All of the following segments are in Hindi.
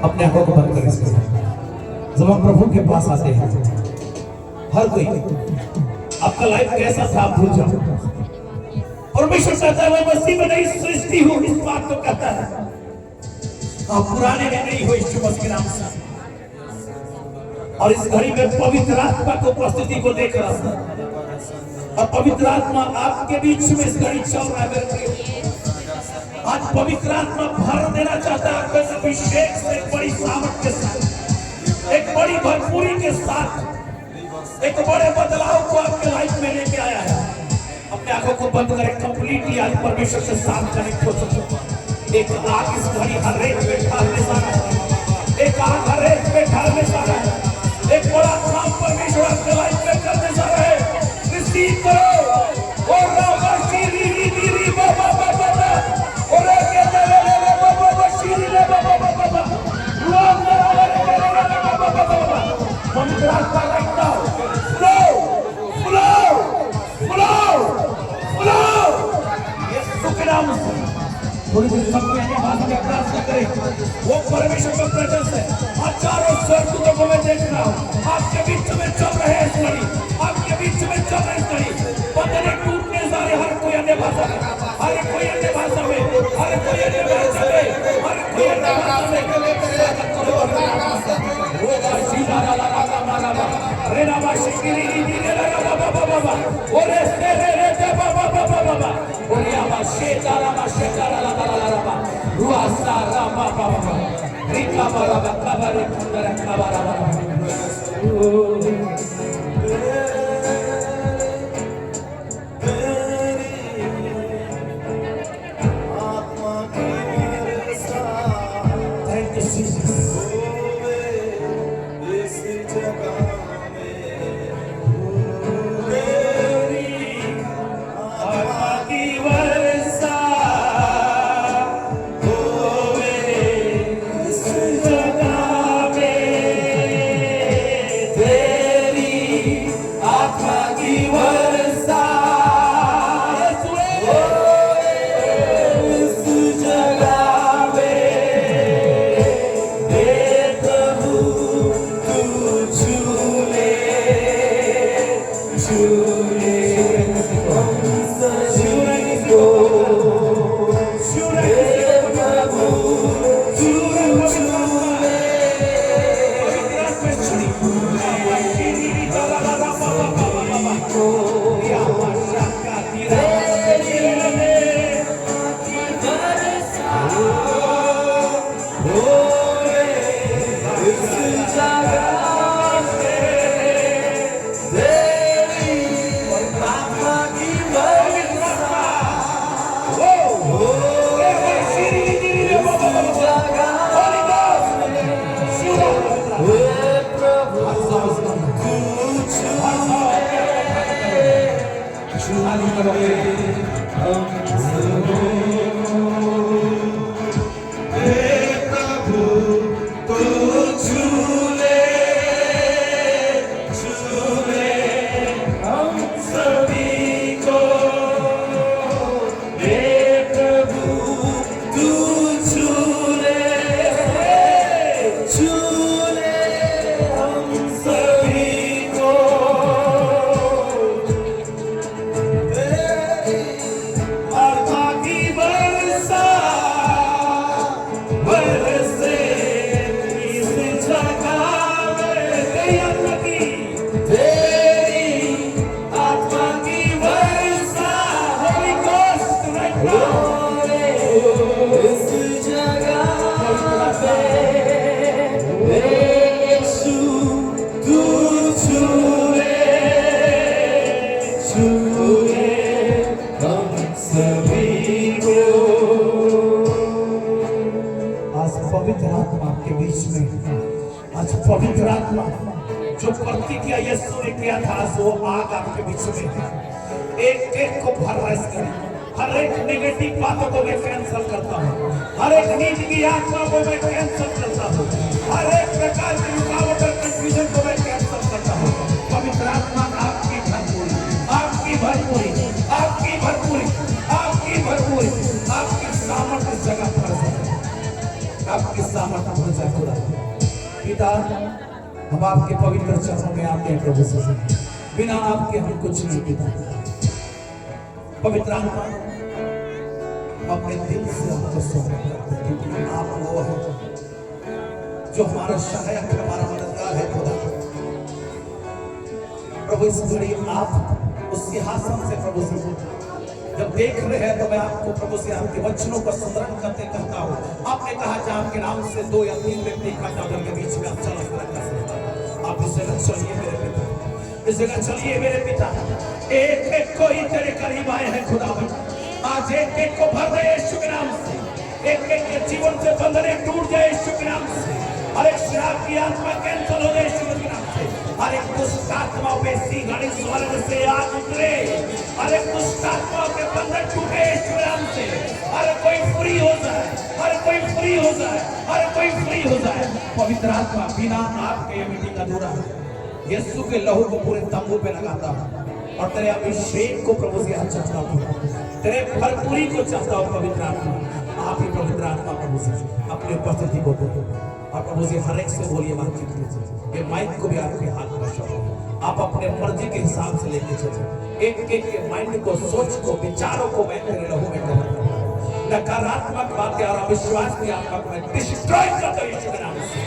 अपने आंखों को बंद करें। जब हम प्रभु के पास आते हैं, हर कोई आपका लाइफ कैसा था आप भूल जाओ। परमेश्वर कहता है मैं मसीह में नई सृष्टि हूं, इस बात को कहता है। आप पुराने में नहीं हो यीशु मसीह के नाम से। और इस घड़ी में पवित्र आत्मा को उपस्थिति को देख रहा हूं, और पवित्र आत्मा आपके बीच में इस घड़ी चल रहा है। आज पवित्र आत्मा भर देना चाहता है आपके अभिषेक से, एक बड़ी सामर्थ के साथ, एक बड़ी भरपूरी के साथ, एक बड़े बदलाव को आपके लाइफ में लेके आया है। अपने आंखों को बंद करें, कंप्लीटली आज परमेश्वर के साथ कनेक्ट हो सकते। एक आग इस घड़ी हर एक पे ढालने जा रहा है, एक आग हर एक पे ढालने जा रहा है। एक बड़ा काम परमेश्वर आपके लाइफ में करने जा रहा है। रिसीव करो। और रामा शीरी री बाबा बाबा और के ले बाबा बाबा शीरी ले बाबा बाबा रुआ ले बाबा बाबा पवित्र आत्मा right now flow flow flow flow. यीशु के नाम से थोड़ी देर सब में भाषा में प्रार्थना करें। वो परमेश्वर का प्रेजेंस है। हजारों स्वर्गदूतों को मैं देख रहा हूँ आपके बीच में चल रहे हैं। घड़ी आपके बीच में चल रहे घड़ी बंधने टूटने जा रहे। हर कोई अन्य भाषा में, हर कोई अन्य भाषा में, हर कोई अन्य भाषा में, हर कोई अन्य भाषा में। वो सीधा वाला राजा मारा रे रामा शिकरी दी रे रामा बाबा बाबा ओरे रे रे बाबा बाबा बाबा ओरे रामा शेता रामा रामा रुआ सा रामा बाबा रिका बाबा कबरे कुंदर कबरा बाबा। पवित्र आत्मा जो प्रतिक्रिया यीशु ने किया था वो आग आपके बीच में एक एक को भर रहा है। हर एक नेगेटिव बातों को मैं कैंसिल करता हूँ, हर एक नींद की आत्मा को मैं कैंसिल करता हूँ, हर एक प्रकार की रुकावट और कंफ्यूजन को मैं कैंसिल करता हूँ। पवित्र आत्मा आपकी भरपूरी, आपकी भरपूरी, आपकी भरपूरी, आपकी भरपूरी, आपकी सामर्थ्य जगह पर आपकी सामर्थ्य बढ़ जाए खुदा। पिता, हम आपके पवित्र चरणों में आते हैं प्रभु से, बिना आपके हम कुछ नहीं पिता। पवित्र आत्मा, अपने दिल से आपको सौंप करते हैं, क्योंकि आप वो है जो हमारा सहायक, हमारा मददगार है खुदा। प्रभु इस घड़ी आप उस सिंहासन से प्रभु से जब देख रहे हैं, तो मैं आपको प्रभु से आपके वचनों का स्मरण करते कहता हूँ। आपने कहा कि आपके नाम से 2 या 3 व्यक्ति इकट्ठा उनके बीच में आप चला कर सकते हैं। आप इस जगह चलिए मेरे पिता, इस जगह चलिए मेरे पिता। एक एक कोई तेरे करीब आए हैं खुदा। आज एक एक को भर दे यीशु के नाम से। एक एक के जीवन से बंधने टूट जाए यीशु के नाम से। हर एक शराब की आत्मा कैंसल हो जाए यीशु के नाम से। हर एक दुष्ट आत्मा पे सीढ़ी स्वर्ग से आग उतरे। हर एक दुष्ट आत्मा के बंधन टूटे यीशु के नाम से। हर कोई फ्री हो जाए, हर कोई फ्री हो जाए, हर कोई फ्री हो जाए। पवित्र आत्मा, बिना आपके ये मीटिंग अधूरा है। यीशु के लहू को पूरे तंबू पे लगाता हूं और तेरे अभिषेक को प्रभु से चाहता हूं, तेरे भरपूरी को चाहता हूं। पवित्र आत्मा, आप ही पवित्र आत्मा प्रभु से अपनी उपस्थिति को दो और प्रभु से हर एक से बोलिए, बातचीत कीजिए। ये माइक को भी आपके हाथ में सौंपो, आप अपने मर्जी के हिसाब से लेके चलिए। एक एक के माइंड को, सोच को, विचारों को मैं तेरे लहू में कवर करता हूं। नकारात्मक बातें और अविश्वास की आत्मा को मैं डिस्ट्रॉय करता हूं यीशु के नाम से।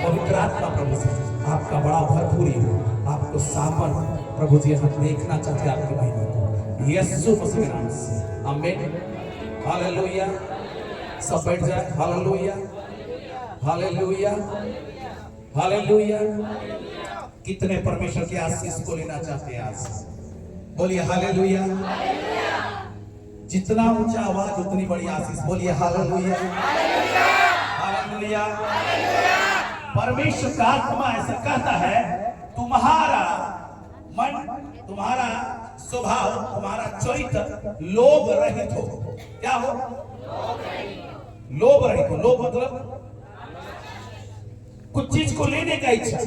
पवित्र आत्मा प्रभु से आपका बड़ा भरपूरी हो, आपको सामर प्रभु जी हम देखना चाहते हैं आपकी महिमा को, यीशु मसीह के नाम से, आमीन। हालेलुया। सब बैठ जाए। Hallelujah, hallelujah, hallelujah. कितने परमेश्वर की आशीष को लेना चाहते हैं आज? बोलिए हालेलुया। जितना ऊंचा आवाज उतनी बड़ी आशीष। बोलिए हालेलुया, हालेलुया। परमेश्वर का आत्मा ऐसा कहता है, तुम्हारा मन, तुम्हारा स्वभाव, तुम्हारा चरित्र लोभ रहित हो। क्या हो? लोभ रहित हो। लोभ मतलब कुछ चीज को लेने का इच्छा,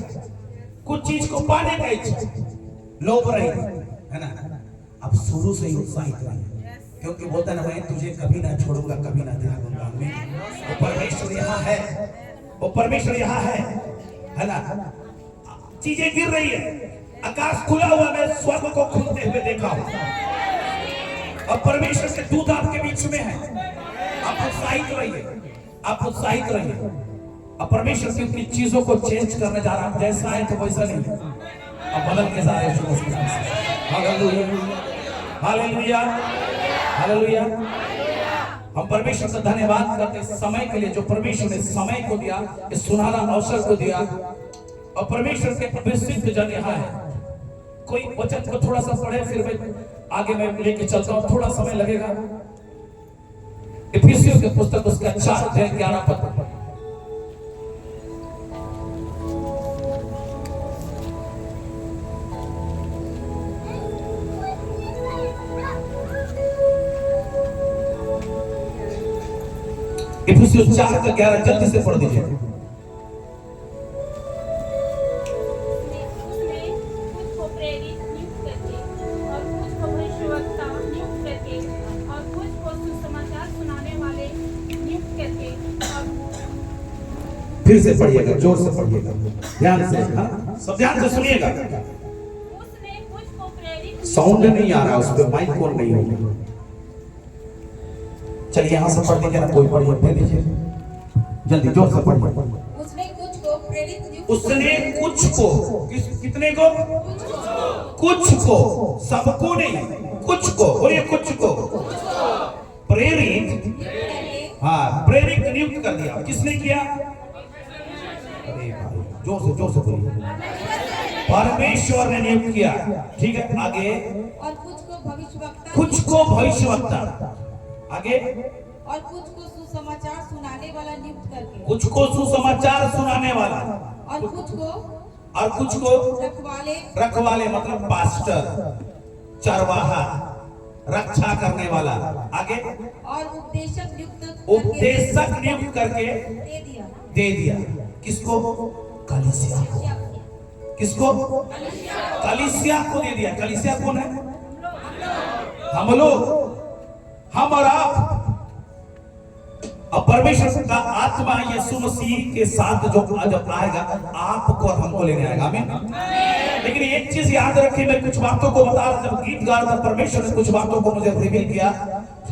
कुछ चीज को पाने का इच्छा। लोभ रहित है ना। अब शुरू से ही उत्साहित रहिए, क्योंकि बोलता ना, मैं तुझे कभी ना छोड़ूंगा, कभी ना त्यागूंगा। वो परमेश्वर यहाँ है, वो परमेश्वर यहाँ है ना। चीजें गिर रही है, आकाश खुला हुआ, मैं स्वर्ग को खुलते हुए देखा हूं और परमेश्वर के दूत आपके बीच में है। आप उत्साहित रहिए, आप उत्साहित रहिए। अब परमेश्वर की उतनी चीजों को चेंज करने जा रहा है। जैसा है तो वैसा नहीं, अब बदल के जा रहे हैं। Hallelujah, hallelujah, hallelujah. हम परमेश्वर का धन्यवाद करते हैं समय के लिए, जो परमेश्वर ने समय को दिया, इस सुनहरा अवसर को दिया। और परमेश्वर के अभिषिक्त जन यहाँ है। कोई वचन को थोड़ा सा पढ़े, फिर मैं आगे मैं लेके चलता हूँ, थोड़ा समय लगेगा। इफिसियों के पुस्तक उसका 4:11 पद। इफिसियों 4:11 जल्दी से पढ़ दीजिए। फिर से पढ़िएगा, जोर से पढ़िएगा, ध्यान से। हाँ, सब ध्यान से सुनिएगा। साउंड नहीं आ रहा, उस पर माइक ऑन नहीं होगा। चलिए यहाँ से पढ़ दीजिए ना, कोई पढ़िए, फिर दीजिए जल्दी, जोर से पढ़िए। उसने कुछ को प्रेरित, उसने कुछ को, कितने को? कुछ को, सबको नहीं, कुछ को। बोलिए कुछ को प्रेरित, हाँ प्रेरित नियुक्त कर दिया। किसने किया? अरे भाई जोर से बोलिए। परमेश्वर ने नियुक्त किया। ठीक है, आगे। और कुछ को भविष्यवक्ता, कुछ को भविष्यवक्ता, आगे। और कुछ को सुसमाचार सुनाने वाला नियुक्त करके, कुछ को सुसमाचार सुनाने वाला, और कुछ को रखवाले मतलब पास्टर, चरवाहा, रक्षा करने वाला, आगे। और उपदेशक नियुक्त करके दे दिया। किसको? कलीसिया को। किसको? कलीसिया को दे दिया। कलीसिया कौन है? हम लोग, हम और आप। अब परमेश्वर का आत्मा यीशु मसीह के साथ जो जब आएगा आपको और हमको लेने आएगा। आमीन। लेकिन एक चीज याद रखिए, मैं कुछ बातों को बता रहा, जब गीत गा रहा था परमेश्वर ने कुछ बातों को मुझे रिवील किया।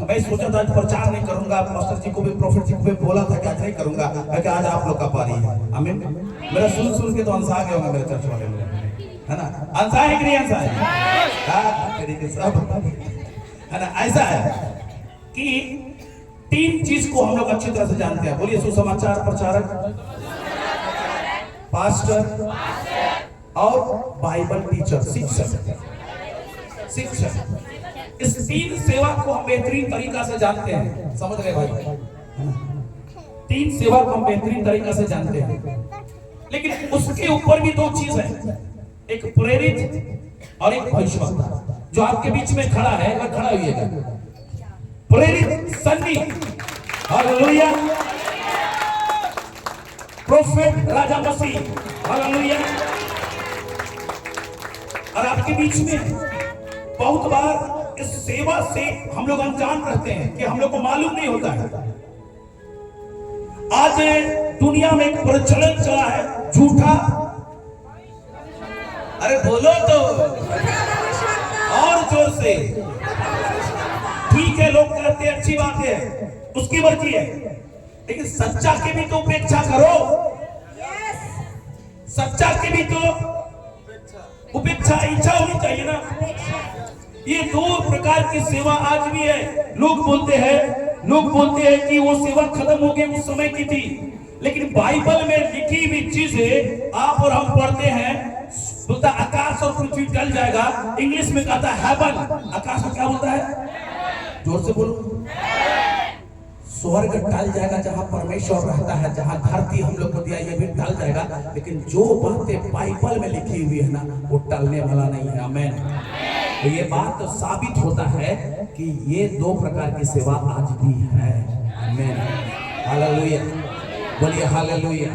मैं सोचा था आज प्रचार नहीं करूंगा, पास्टर जी को भी प्रोफेट जी को भी बोला था कि आज नहीं करूंगा, क्योंकि आज आप लोग का पारी है। आमीन। मेरा सुन के तो अंसा आ गया होगा मेरे चर्च वाले लोग, है ना? अंसा है कि नहीं अंसा है? सब है ना? ऐसा है कि 3 चीज को हम लोग अच्छी तरह से जानते हैं। बोलिए, सुसमाचार प्रचारक, पास्टर और बाइबल टीचर, शिक्षक। इस 3 सेवा को हम बेहतरीन तरीका से जानते हैं। समझ रहे भाई? 3 सेवा को हम बेहतरीन तरीका से जानते हैं, लेकिन उसके ऊपर भी 2 चीज है, एक प्रेरित और एक भविष्यवक्ता। जो आपके बीच में खड़ा है वह खड़ा हुईगा प्रेरित सन्नी, हालेलुया। प्रोफेट राजा मसीह, हालेलुया। और आपके बीच में बहुत बार इस सेवा से हम लोग अनजान रहते हैं कि हम लोग को मालूम नहीं होता है। आज दुनिया में एक प्रचलन चला है झूठा, अरे बोलो तो और जोर से। ठीक है, लोग कहते हैं अच्छी बात है, उसकी मर्जी है, लेकिन सच्चा की भी तो उपेक्षा करो। सच्चा की भी तो उपेक्षा, इच्छा होनी चाहिए ना। ये 2 प्रकार की सेवा आज भी है। लोग बोलते हैं कि वो सेवा खत्म हो गई, उस समय की थी, लेकिन बाइबल में लिखी हुई चीजें आप और हम पढ़ते हैं। बोलता आकाश और पृथ्वी टल जाएगा, इंग्लिश में कहता है हेवन। आकाश में क्या बोलता है? जोर से बोलो। स्वर्ग टल जाएगा, जहां परमेश्वर रहता है, जहां धरती हम लोग को दिया ये भी टल जाएगा, लेकिन जो बातें बाइबल में लिखी हुई है ना, वो टलने वाला नहीं है। आमीन। तो ये बात तो साबित होता है कि ये 2 प्रकार की सेवा आज भी है। आमीन, हालेलुया। बोलिए हालेलुया।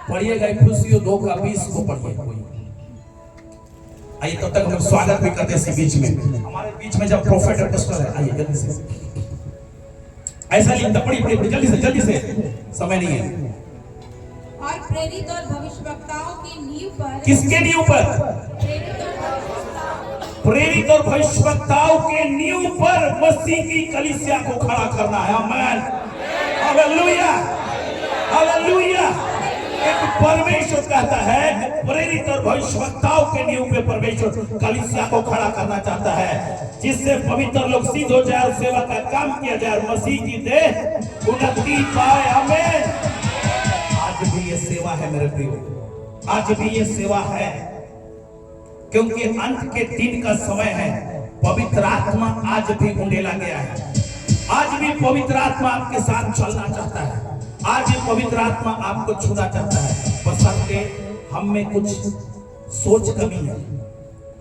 पढ़िएगा इफिसियों 2:20 को पढ़िए कोई। आइए, तब तक हम लोग स्वागत भी करते हैं बीच में, हमारे बीच में जब प्रोफेट और पास्टर है। आइए जल्दी से, ऐसा लिखता, पढ़ी जल्दी से, समय नहीं है। और प्रेरित और भविष्यवक्ताओं की नींव पर, किसके नींव पर? प्रेरित और भविष्यवक्ताओं के नींव पर मसीह की कलीसिया को खड़ा करना है। आमीन, हालेलुया, हालेलुया। एक परमेश्वर कहता है प्रेरित और भविष्यवक्ताओं के नींव पे परमेश्वर कलीसिया को खड़ा करना चाहता है, जिससे पवित्र लोग सिद्ध हो जाए और सेवा का काम किया जाए और मसीह की देह उन्नति पाए। आमीन। आज भी ये सेवा है मेरे प्रियो, आज भी ये सेवा है, क्योंकि अंत के दिन का समय है। पवित्र आत्मा आज भी उंडेला गया है। आज भी पवित्र आत्मा आपके साथ चलना चाहता है। आज भी पवित्र आत्मा आपको छूना चाहता है, बशर्ते हम में कुछ सोच कमी है।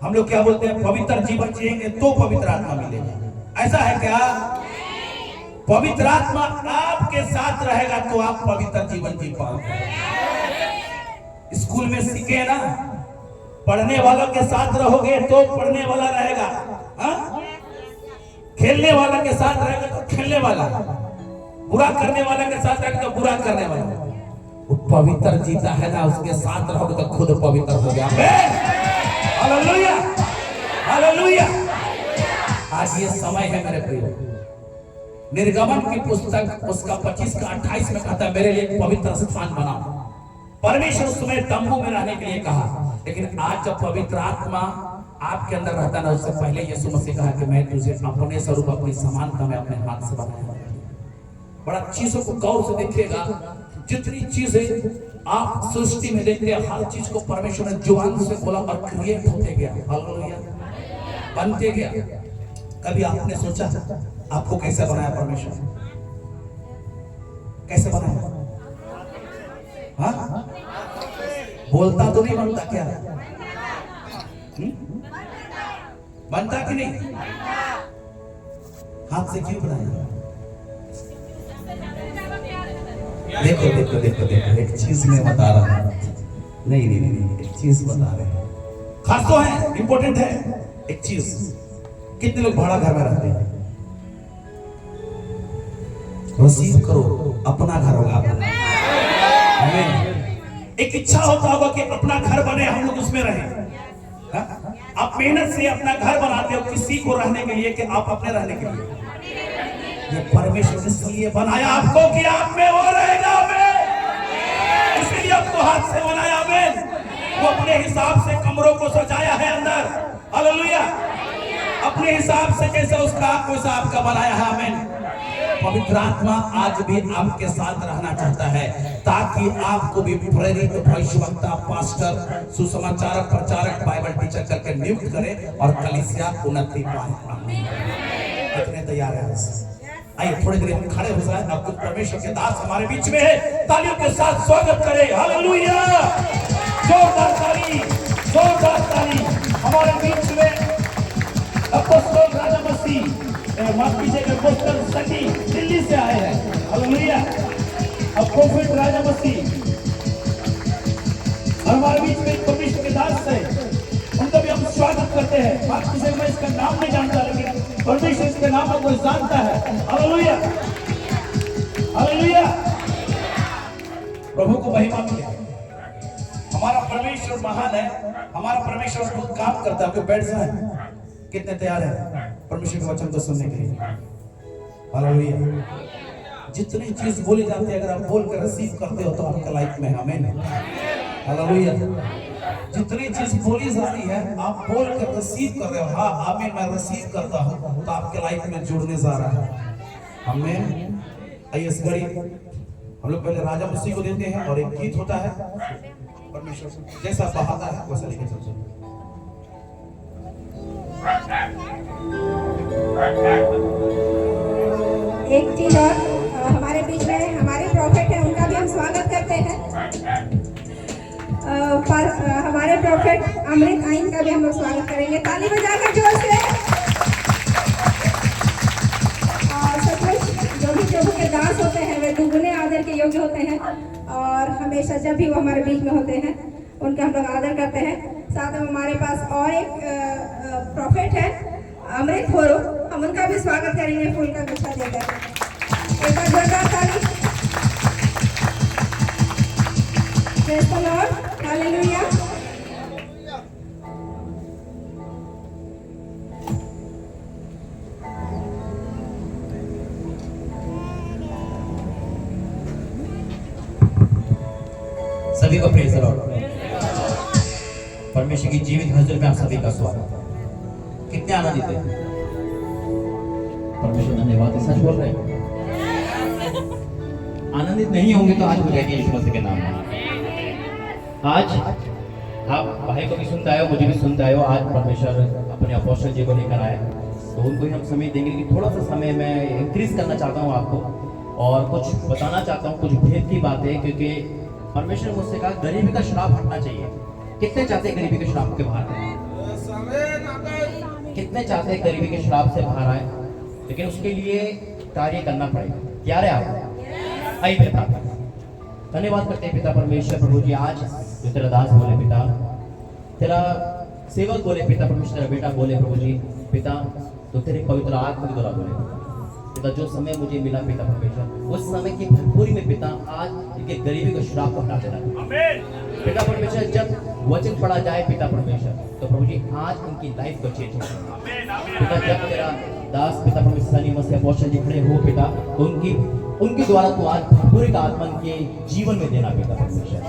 हम लोग क्या बोलते हैं? पवित्र जीवन जिएंगे तो पवित्र आत्मा मिलेगा। ऐसा है क्या? पवित्र आत्मा आपके साथ रहेगा तो आप पवित्र जीवन जी पाओगे। स्कूल में सीखे ना, पढ़ने वालों के साथ रहोगे तो पढ़ने वाला रहेगा, हा? खेलने वाला के साथ रहेगा तो खेलने वाला, बुरा करने वाला के साथ रहेगा तो बुरा करने वाला। वो पवित्र जीता है ना, उसके साथ रहोगे तो खुद पवित्र हो गया। Hallelujah, hallelujah. आज ये समय है मेरे प्रियो, निर्गमन की पुस्तक उसका 25 का 28 में कहता है मेरे लिए एक पवित्र स्थान बनाओ। परमेश्वर उसमें तंबू में रहने के लिए कहा, लेकिन आज जब पवित्र आत्मा आपके अंदर रहता ना, उससे पहले यीशु मसीह कहा कि मैं तुझे अपने स्वरूप अपनी समानता में अपने हाथ से बनाऊंगा। बड़ा चीजों को गौर से देखिएगा, जितनी चीजें आप सृष्टि में देखते हैं हर चीज को परमेश्वर ने जुबान से बोला और क्रिएट होते गया, हालेलुया, बनते गया। कभी आपने सोचा आपको कैसे बनाया परमेश्वर? कैसे बनाया? हाँ, बोलता तो नहीं बनता क्या? बनता कि नहीं? हाथ से क्यों बनाया? देखो देखो देखो देखो, एक चीज मैं बता रहा हूं। नहीं, एक चीज बता रहे हैं, खास तो है, इंपॉर्टेंट है। एक चीज, कितने लोग भाड़ा घर में रहते हैं? हो रिसीव करो, अपना घर होगा। हमें एक इच्छा होता होगा कि अपना घर बने, हम लोग उसमें रहें। आप मेहनत से अपना घर बनाते हो किसी को रहने के लिए कि आप अपने रहने के लिए। ये परमेश्वर इसलिए बनाया आपको कि आप में वो रहेगा। इसलिए आपको हाथ से बनाया। वो अपने हिसाब से कमरों को सजाया है अंदर। हालेलुया। अपने हिसाब से जैसे उसका वैसा आपका बनाया है। आमीन। पवित्र आत्मा आज भी आपके साथ रहना चाहता है ताकि आपको भी प्रेरित, भविष्यवक्ता, पास्टर, सुसमाचारक, प्रचारक, बाइबल टीचर करके नियुक्त करे और कलीसिया उन्नति पाए। कितने तैयार हैं? आइए थोड़ी देर में खड़े हो जाए। अब कुछ परमेश्वर के दास हमारे बीच में है, तालियों के साथ स्वागत करें। हालेलुया। जोरदार ताली, जोरदार ताली। हमारे बीच में अपोस्टल राजा मसीह, माफ कीजिएगा, अपोस्टल सटी दिल्ली से आए हैं। हालेलुया। अब प्रोफेट राजा मसीह हमारे बीच में परमेश्वर के दास है, उनका भी हम स्वागत करते हैं। माफ कीजिएगा, मैं इसका नाम नहीं जानता, लेकिन परमेश्वर इसके नाम को कोई जानता है। Hallelujah, hallelujah. प्रभु को महिमा मिले। हमारा परमेश्वर महान है, हमारा परमेश्वर खुद काम करता है। आपको बैठ जाए। कितने तैयार हैं परमेश्वर के वचन को सुनने के लिए? हालेलुया। जितनी चीज बोली जाती है अगर आप बोल कर रिसीव करते हो तो आपका लाइफ में आमीन है। हालेलुया। जितनी चीज बोली जा रही है आप बोल कर रिसीव कर रहे हो। हाँ आमीन, मैं रिसीव करता हूँ, तो आपके लाइफ में जुड़ने जा रहा है। आमीन। आइए इस घड़ी हम लोग पहले राजा मसीह को देते हैं और एक गीत होता है। परमेश्वर जैसा बहाता है वैसा लेके चलते हैं। एक चीज और, हमारे बीच में हमारे प्रॉफिट है, उनका भी हम स्वागत करते हैं। हमारे प्रॉफिट अमृत आइन का भी हम लोग स्वागत करेंगे, ताली बजाकर जोर से। सचमुच जो भी प्रभु के दास होते हैं वे दुगने आदर के योग्य होते हैं और हमेशा जब भी वो हमारे बीच में होते हैं उनका हम लोग आदर करते हैं। साथ में हमारे पास और एक प्रॉफिट है अमृत होरो, हम उनका भी स्वागत करेंगे फूल का गुच्छा देकर। एक बार जोरदार ताली। Praise the lord. हालेलुया। सभी को प्रेज़ द लॉर्ड। परमेश्वर की जीवित हजूर में आप सभी का स्वागत। कितने आनंदित हैं? परमेश्वर धन्यवाद। सच बोल रहे हैं? आनंदित नहीं होंगे तो आज बुझाएंगे यीशु मसीह के नाम में। आज आप भाई को भी सुनते आए हो, मुझे भी सुनते आए हो। आज परमेश्वर अपने अपोस्टल जी को लेकर आए, तो उनको ही हम समय देंगे। कि थोड़ा सा समय मैं इंक्रीज करना चाहता हूँ आपको और कुछ बताना चाहता हूँ, कुछ भेद की बातें, क्योंकि परमेश्वर मुझसे कहा गरीबी का श्राप हटना चाहिए। कितने चाहते हैं गरीबी के श्राप के बाहर आए? कितने चाहते हैं गरीबी के श्राप से बाहर आए? लेकिन उसके लिए कार्य करना पड़ेगा। तैयार है आप? आइए पिता, धन्यवाद करते हैं पिता परमेश्वर प्रभु जी। आज जो तेरा दास बोले पिता, तेरा सेवक बोले पिता परमेश्वर, तेरा बेटा बोले प्रभु जी पिता, तो तेरे पवित्र आत्मा के द्वारा बोले पिता। जो समय मुझे मिला पिता परमेश्वर, उस समय की भरपूरी में पिता आज इनके गरीबी को श्राप को हटा देना पिता परमेश्वर। जब वचन पढ़ा जाए पिता परमेश्वर, तो प्रभु जी आज इनकी लाइफ को चेंज करो पिता। जब तेरा दास पिता परमेश्वर सनी मसीह अपोस्टल जी खड़े हो पिता, तो उनके द्वारा तो आज भरपूरी का आत्मा के जीवन में देना पिता परमेश्वर।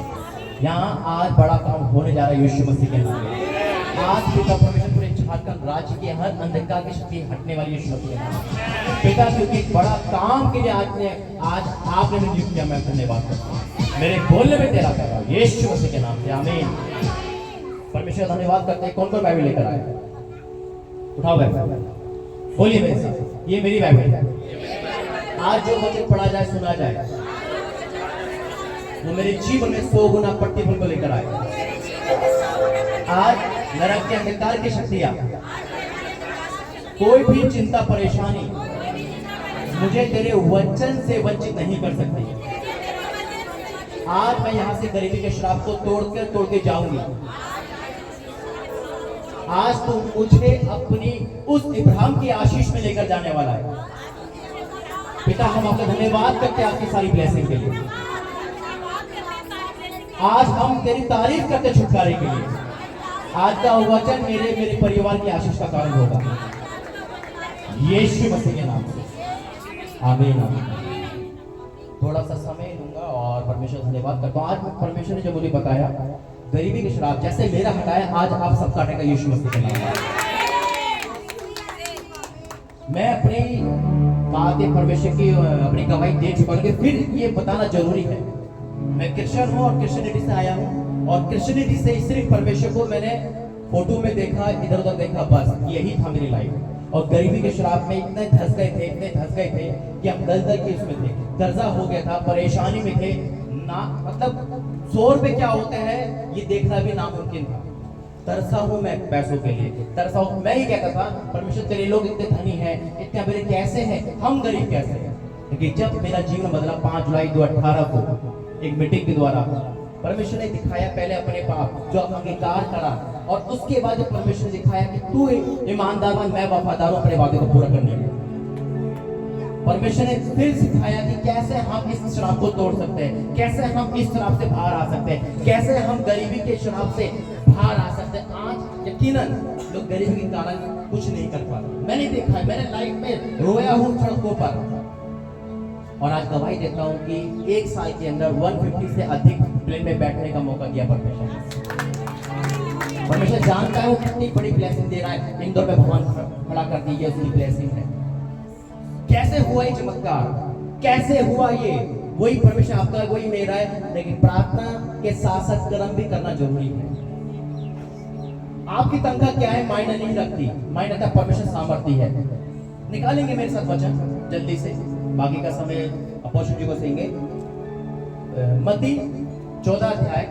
यहाँ आज बड़ा काम होने जा रहा है यीशु मसीह के नाम में। आज पिता परमेश्वर पूरे झारखंड राज्य के हर अंधकार की शक्ति हटने वाली यीशु मसीह के नाम पिता, क्योंकि एक बड़ा काम के लिए आज आपने मुझे नियुक्त किया। मैं धन्यवाद करता हूँ, मेरे बोलने में तेरा कर रहा हूँ यीशु मसीह के नाम से आमीन। परमेश्वर धन्यवाद करते हैं। कौन कौन बाइबल लेकर आए? उठाओ बाइबल, बोलिए मेरे साथ, ये मेरी बाइबल है। आज जो वचन पढ़ा जाए, सुना जाए, वो मेरे जीवन में 100 गुना प्रतिफल को लेकर आए। आज नरक के अंधकार की शक्तियां, कोई भी चिंता परेशानी मुझे तेरे वचन से वंचित नहीं कर सकती। आज मैं यहाँ से गरीबी के श्राप को तोड़ के जाऊंगी। आज तू मुझे अपनी उस इब्राहिम की आशीष में लेकर जाने वाला है पिता हम आपका धन्यवाद करते हैं आपकी सारी ब्लेसिंग के लिए। आज हम तेरी तारीफ करते छुटकारे के लिए। आज का वचन मेरे परिवार की आशीष का कारण होगा, यीशु मसीह के नाम से आमीन आमीन। थोड़ा सा समय लूंगा और परमेश्वर धन्यवाद करता हूँ। आज परमेश्वर ने जो मुझे बताया गरीबी के श्राप जैसे मेरा हटाया, आज आप सब काटेगा यीशु मसीह के नाम से। मैं अपनी बातें परमेश्वर की अपनी गवाही दे चुका हूं, फिर ये बताना जरूरी है। मैं क्रिश्चियन हूँ और क्रिश्चियनिटी से आया हूँ, और क्रिश्चियनिटी से सिर्फ परमेश्वर को मैंने फोटो में देखा, इधर उधर देखा, बस यही था मेरी लाइफ। और गरीबी के श्राप में इतने धस गए थे कि हम दलदल के उसमें थे, कर्जा हो गया था, परेशानी में थे ना, मतलब 100 रुपए क्या होते हैं ये देखना भी नामुमकिन था। तरसा हूं मैं पैसों के लिए, तरसा हूं। मैं ही कहता था परमेश्वर तेरे लोग इतने धनी हैं, इतने बड़े कैसे हैं, हम गरीब कैसे हैं। लेकिन जब मेरा जीवन बदला 5 जुलाई 2018 को एक मीटिंग के द्वारा परमेश्वर ने दिखाया पहले अपने पाप जो अंगीकार करा, और उसके बाद जब परमेश्वर ने दिखाया कि तू ईमानदार बन, मैं वफादार हूं अपने वादे को पूरा करने में। परमेश्वर ने फिर सिखाया कि कैसे हम इस श्राप को तोड़ सकते हैं, कैसे हम इस श्राप से बाहर आ सकते हैं, कैसे हम गरीबी के श्राप से बाहर आ सकते हैं। आज यकीनन लोग गरीबी के कारण कुछ नहीं कर पाते। मैंने देखा है, मैंने लाइफ में रोया हूँ सड़कों पर, और आज गवाही देता हूँ कि 1 साल के अंदर 150 से अधिक प्लेन में बैठने का मौका दिया परमेश्वर। परमेश्वर जानता है वो कितनी बड़ी ब्लेसिंग दे रहा है। इंदौर में भगवान खड़ा कर दी, ये उसकी ब्लेसिंग है। कैसे हुआ ये चमत्कार, कैसे हुआ ये, वही परमेश्वर आपका, वही मेरा है। लेकिन प्रार्थना के साथ साथ कर्म भी करना जरूरी है। आपकी तनख्वाह क्या है मायने नहीं रखती, मायने रखता परमेश्वर सामर्थ्य है। निकालेंगे मेरे साथ वचन जल्दी से, बाकी का समय अपोस्टल जी को देंगे। मत्ती 14 अध्याय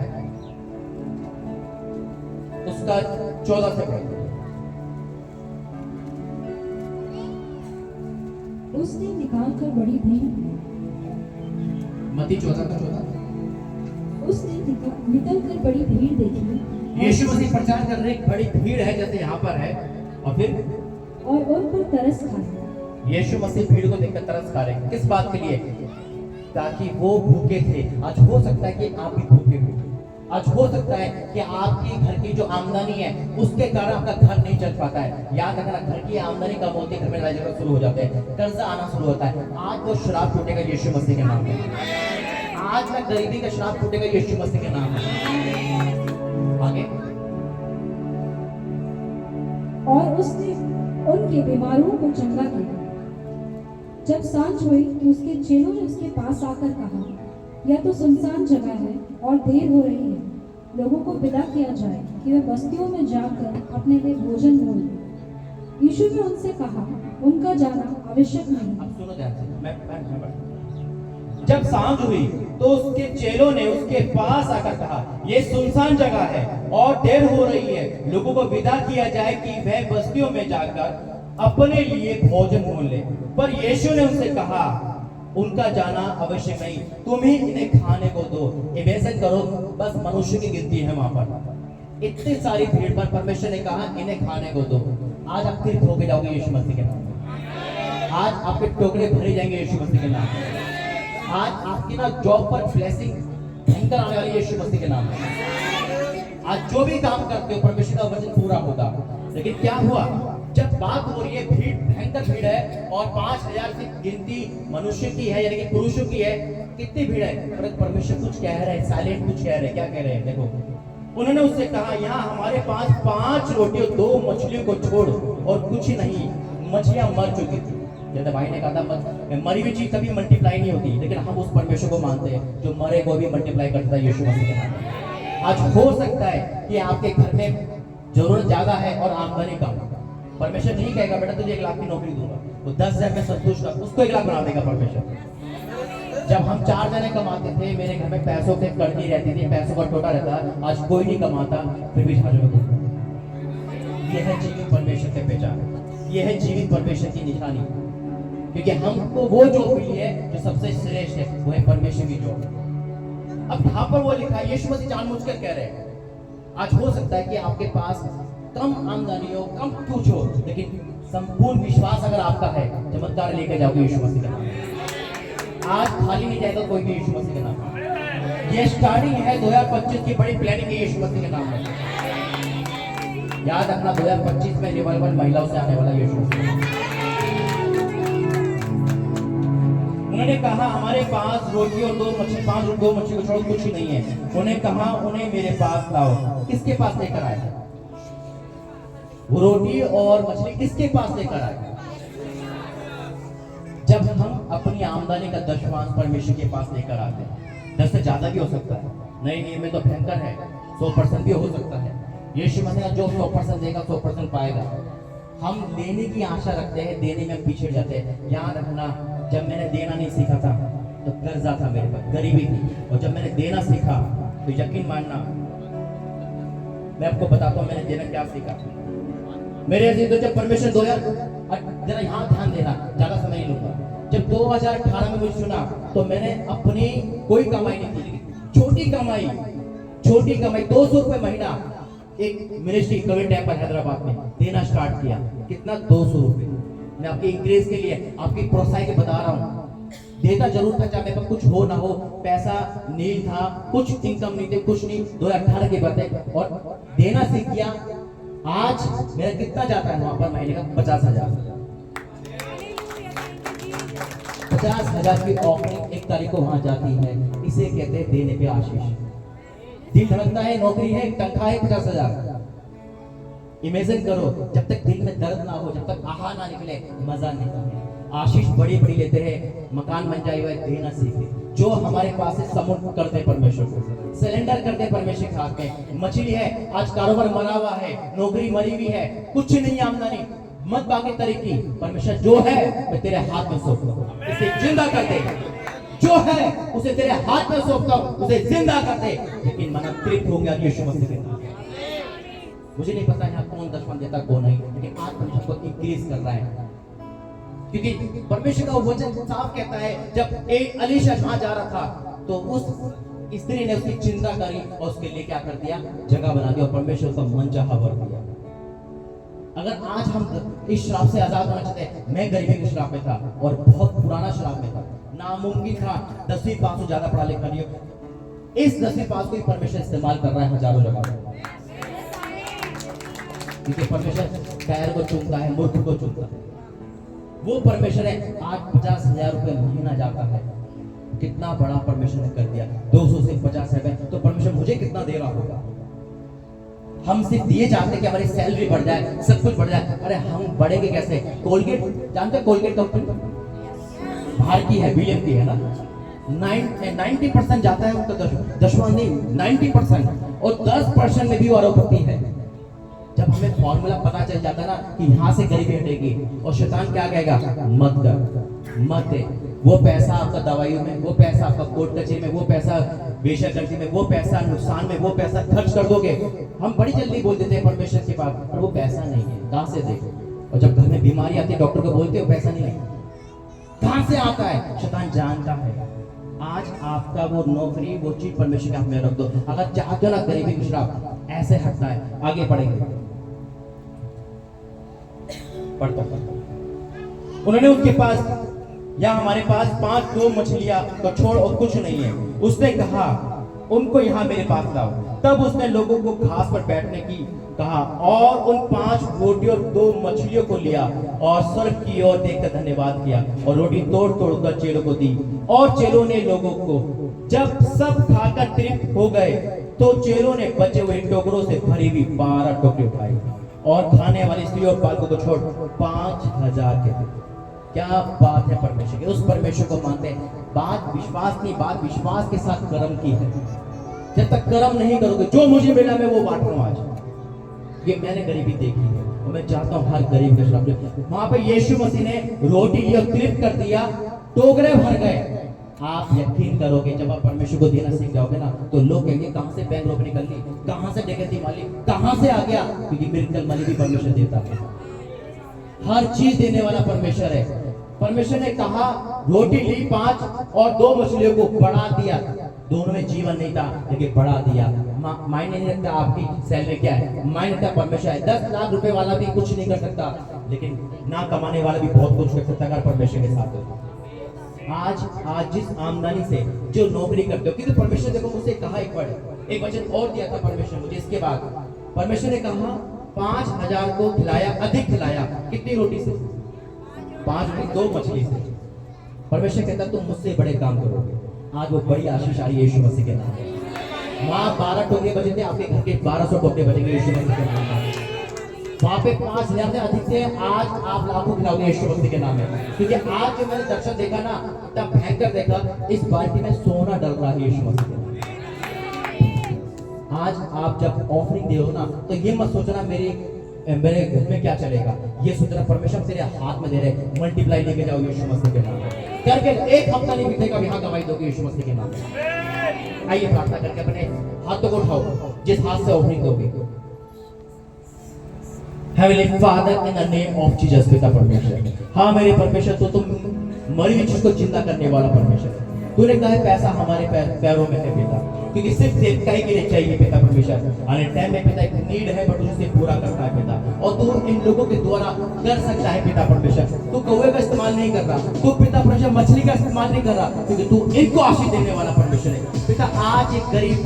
उसका 14 से पढ़ो। उसने निकाल कर बड़ी भीड़, मत्ती 14 का 14। उसने निकल कर बड़ी भीड़ देखी, यीशु मसीह प्रचार कर रहे, बड़ी भीड़ है जैसे यहाँ पर है, और फिर और उन पर तरस खाया। यीशु मसीह भीड़ को देखकर तरस खा रहे, किस बात के लिए? ताकि वो भूखे थे। आज हो सकता है कि आप भी भूखे हो, आज हो सकता है कि आपकी घर की जो आमदनी है उसके कारण आपका घर नहीं चल पाता है। याद रखना, घर की आमदनी कम होती है, घर में लड़ाई झगड़ा शुरू हो जाते हैं, कर्जा आना शुरू होता है। आज वो श्राप टूटेगा यीशु मसीह के नाम में। आज ना गरीबी का श्राप टूटेगा यीशु मसीह के नाम में। आगे, और उसने उनके बीमारों को चंगा किया। जब सांझ हुई तो उसके चेलों ने उसके पास आकर कहा, यह तो सुनसान जगह है और देर हो रही है, लोगों को विदा किया जाए कि वे बस्तियों में जाकर अपने लिए भोजन मोल लें। यीशु ने उनसे कहा, उनका जाना आवश्यक नहीं। अब सुनो ध्यान से, मैं जब सांझ हुई तो उसके चेलों ने उसके पास आकर कहा, ये सुनसान जगह है और देर हो रही है, लोगों को विदा किया जाए कि वह बस्तियों में जाकर अपने लिए भोजन मोल ले। पर यीशु ने उनसे कहा, उनका जाना आवश्यक नहीं, तुम ही इन्हें खाने को दो। इमेजिन करो, बस मनुष्य की गिनती है वहां पर, इतनी सारी भीड़ पर परमेश्वर ने कहा इन्हें खाने को दो। आज आप फिर धोखे जाओगे यीशु मसीह के नाम में। आज आपके टोकरे भरे जाएंगे यीशु मसीह के नाम में। आज आपकी ना जॉब पर ब्लेसिंग भयंकर आने वाली यीशु मसीह के नाम में। आज जो भी काम करते हो परमेश्वर का वचन पूरा होगा। लेकिन क्या हुआ, जब बात हो रही है, भीड़ भयंकर भीड़ है और 5000 की गिनती मनुष्य की है, यानी कि पुरुषों की है। कितनी भीड़ है, परमेश्वर कुछ कह रहे हैं, साइलेंट कुछ कह रहे हैं। क्या कह रहे हैं देखो, उन्होंने उससे कहा, यहाँ हमारे पास 5 रोटी और 2 मछलियों को छोड़ और कुछ ही नहीं, मछलियां मर चुकी थी। जैसे भाई ने कहा था, मरी हुई चीज कभी मल्टीप्लाई नहीं होती, लेकिन हम उस परमेश्वर को मानते हैं जो मरे को भी मल्टीप्लाई करता है यीशु मसीह के नाम में। आज हो सकता है कि आपके घर में जरूरत ज्यादा है और आमदनी कम। परमेश्वर नहीं कहेगा बेटा तुझे 1 लाख की नौकरी दूंगा, वो 10,000 में संतुष्ट है, उसको 1 लाख बना देगा परमेश्वर। जब हम 4 जने कमाते थे, मेरे घर में पैसों की कड़की रहती थी, पैसों का टोटा रहता, आज कोई नहीं कमाता फिर भी झाड़ू में घूमता। यह है जीवित परमेश्वर की पहचान, यह है जीवित परमेश्वर की निशानी। क्योंकि हमको वो जॉब मिली है जो सबसे श्रेष्ठ है, वो है परमेश्वर की जॉब। अब यहाँ पर वो लिखा है, यीशु मसीह जानबूझकर कह रहे हैं, आज हो सकता है कि आपके पास कम आमदनी हो, कम कुछ हो, लेकिन संपूर्ण विश्वास अगर आपका है, चमत्कार लेकर जाओगे यीशु मसीह के नाम में। आज खाली नहीं जाएगा कोई भी यीशु मसीह के नाम में। ये स्टार्टिंग है 2025 की बड़ी प्लानिंग है यीशु मसीह के नाम में। याद रखना 2025 में रिवाइवल महिलाओं से आने वाला यीशु मसीह। उन्होंने कहा हमारे पास रोटी और 2 मछली, 2 मछली को छोड़ कुछ ही नहीं है। उन्हें कहा उन्हें मेरे पास लाओ। किसके पास लेकर आए? वो रोटी और मछली किसके पास लेकर आए? जब हम अपनी आमदनी का 10वां परमेश्वर के पास लेकर आते हैं, 10 से ज्यादा भी हो सकता है, नए नियम में तो भयंकर है, 100% भी हो सकता है। यीशु मसीह जो 100% देगा 100% पाएगा। हम लेने की आशा रखते हैं, देने में पीछे जाते हैं। याद रखना, जब मैंने देना नहीं सीखा था तो कर्जा था मेरे पास, गरीबी थी, और जब मैंने देना सीखा तो यकीन मानना, मैं आपको बताता हूँ मैंने देना क्या सीखा। मेरे अजीजों, जब परमेश्वर 2000, जरा यहाँ ध्यान देना, ज्यादा समय नहीं लूंगा। जब 2018 में मुझे सुना तो मैंने अपनी कोई कमाई नहीं की, छोटी कमाई 200 रुपए महीना एक मिनिस्ट्री कोविड टाइम पर हैदराबाद में देना स्टार्ट किया। कितना? 200 रुपए। मैं आपके इंक्रीज के लिए, आपकी प्रोत्साहन के बता रहा हूँ। देता जरूर था, चाहे मेरे पास कुछ हो ना हो, पैसा नहीं था, कुछ इनकम नहीं थे, कुछ नहीं। 2018 की बात है, और देना सीख किया। आज मेरा कितना जाता है वहां पर महीने का? 50,000। 50,000 की ऑफरिंग 1 तारीख को वहां जाती है। इसे कहते हैं देने पे आशीष। दिल धड़कता है, नौकरी है, तनख्वाह है 50,000। इमेजिन करो, जब तक दिल में दर्द ना हो, जब तक आहा ना निकले, मजा नहीं है। आशीष बड़ी बड़ी लेते हैं, मकान बन जाए हुआ, देना सीखे। जो हमारे पास है समुद्र करते परमेश्वर को, सिलेंडर करते परमेश्वर के हाथ में। मछली है, आज कारोबार मरा हुआ है, नौकरी मरी हुई है, कुछ नहीं आमदनी, मत बाकी तरीकी। परमेश्वर जो है मैं तेरे हाथ में सौंपता हूँ, इसे जिंदा कर दे। जो है उसे तेरे हाथ में सौंपता हूँ, उसे जिंदा कर दे। लेकिन मन तृप्त हो गया यीशु मसीह के नाम। मुझे नहीं पता यहाँ कौन 10वां देता कौन नहीं, लेकिन आज परमेश्वर को इंक्रीज कर रहा है, क्योंकि परमेश्वर का वचन साफ कहता है, जब एक अलीशा वहां जा रहा था तो उस स्त्री ने उसकी चिंता करी और उसके लिए क्या कर दिया? जगह बना दी, और परमेश्वर का मन चाहा वर दिया। अगर आज हम इस श्राप से आजाद होना चाहते हैं, मैं गरीबी के श्राप में था और बहुत पुराना श्राप में था, नामुमकिन था 10वीं पास से ज्यादा पढ़ा लिखा नहीं हो। इस 10वीं पास को परमेश्वर इस्तेमाल कर रहा है हजारों जगह पर, क्योंकि परमेश्वर पैर को चुनता है, मूर्ख को चुनता है। वो परमेश्वर है। आज 50,000 रुपए महीना जाता है, कितना बड़ा परमेश्वर ने कर दिया। 200 से 50 है, तो परमेश्वर मुझे कितना दे रहा होगा? हम सिर्फ दिए चाहते कि हमारी सैलरी बढ़ जाए, सब कुछ बढ़ जाए। अरे हम बढ़ेंगे कैसे? कोलगेट जानते हैं? कोलगेट कंपनी बाहर की है, विलियम की है ना। 90% जाता है उनका, 10वां नहीं 90%, और 10% में भी आरोपति है। जब हमें फॉर्मूला पता चल जाता ना कि यहाँ से गरीबी हटेगी, और शैतान क्या कहेगा? मत कर, मत दे। वो पैसा आपका दवाइयों में, वो पैसा आपका कोर्ट कचहरी में, वो पैसा वेश्यागृह में, वो पैसा नुकसान में, वो पैसा खर्च कर दोगे। हम बड़ी जल्दी बोल देते हैं परमेश्वर के पास, पर वो पैसा नहीं है, कहाँ से दे? और जब घर में बीमारी आती है, डॉक्टर को बोलते हो पैसा नहीं है, कहाँ से आता है? शैतान जानता है। आज आपका वो नौकरी, वो चीज परमेश्वर के हाथ में रख दो। अगर चाहते हो ना गरीबी की श्राप ऐसे हटना है, आगे बढ़ेंगे। पढ़ता उन्होंने उसके पास, या हमारे पास 2 मछलियां तो छोड़ और कुछ नहीं है। उसने कहा उनको यहाँ मेरे पास लाओ। तब उसने लोगों को घास पर बैठने की कहा, और उन 5 रोटी और 2 मछलियों को लिया और स्वर्ग की ओर देखकर धन्यवाद किया, और रोटी तोड़ तोड़ कर चेलों को दी। और चेलों ने लोगों को, जब सब खाकर तृप्त हो गए, तो चेलों ने बचे हुए टोकरों से भरी हुई 12 टोकरी उठाई, और खाने वाली स्त्री और बालकों को छोड़ 5,000 के थे। क्या बात है परमेश्वर की! उस परमेश्वर को मानते हैं। बात विश्वास नहीं, बात विश्वास के साथ कर्म की है। जब तक कर्म नहीं करोगे, जो मुझे मिला मैं वो बांट रहा हूं। आज ये मैंने गरीबी देखी है, और मैं चाहता हूं हर गरीब के साथ। वहां पे यीशु मसीह ने रोटी लिया, तृप्त कर दिया, टोकरे भर गए। आप यकीन करोगे, जब आप परमेश्वर को देना सीख जाओगे ना, तो लोग कहेंगे कहां से बैंक रोबरी कर ली, कहां से डकैती माली, कहां से आ गया? क्योंकि मिरेकल मनी भी परमेश्वर देता है। हर चीज देने वाला परमेश्वर है। परमेश्वर ने कहा रोटी ली 5 और 2 मछलियों को बढ़ा दिया। दोनों में जीवन नहीं था, लेकिन बढ़ा दिया। मायने नहीं रखता आपकी सैलरी क्या है, मायने रखता परमेश्वर है। 10 लाख रुपए वाला भी कुछ नहीं कर सकता, लेकिन ना कमाने वाला भी बहुत कुछ कर सकता है अगर परमेश्वर के साथ हो। आज जिस आमदनी से जो नौकरी करते हो, क्योंकि परमेश्वर देखो मुझसे कहा एक वर्ड, एक वचन और दिया था परमेश्वर मुझे। इसके बाद परमेश्वर ने कहा 5,000 को खिलाया, अधिक खिलाया। कितनी रोटी से? 5 रोटी 2 मछली से। परमेश्वर कहता तुम मुझसे बड़े काम करोगे। आज वो बड़ी आशीष आ रही है यीशु मसीह के नाम में। वहां 12 टोकरे बचे थे, आपके घर के 1200 टोकरे बचेंगे यीशु मसीह के नाम में। वहां पे 5,000 से अधिक थे, आज आप लाखों खिलाओगे यीशु मसीह के नाम में। क्योंकि आज जो मैंने दर्शन देखा ना, इतना भयंकर देखा, इस बाल्टी में सोना डल रहा है यीशु मसीह के नाम में। आज आप जब ऑफरिंग दे ना, तो ये मत सोचना मेरे घर में क्या चलेगा, ये सोचना परमेश्वर तेरे हाथ में दे रहे, मल्टीप्लाई लेके जाओ यीशु मसीह के नाम में। करके 1 हफ्ता नहीं बीतेगा, यहाँ गवाही दोगे यीशु मसीह के नाम में। आइए प्रार्थना करके अपने हाथों को उठाओ, जिस हाथ से ऑफरिंग दोगे। Heavenly Father, in the name of Jesus, पिता परमेश्वर, हाँ मेरे परमेश्वर, तो तुम मरी हुई चीज को जिंदा करने वाला परमेश्वर है। तूने कहा है पैसा हमारे पैरों में है पिता, क्योंकि सिर्फ सेवकाई के लिए चाहिए पिता परमेश्वर। आने टाइम में पिता एक नीड है, बट उसे पूरा करता है पिता, और तू इन लोगों के द्वारा कर सकता है पिता परमेश्वर। तू कौवे का इस्तेमाल नहीं कर रहा, तू पिता परमेश्वर मछली का इस्तेमाल नहीं कर रहा, क्योंकि तू इनको आशीष देने वाला परमेश्वर है पिता। आज एक गरीब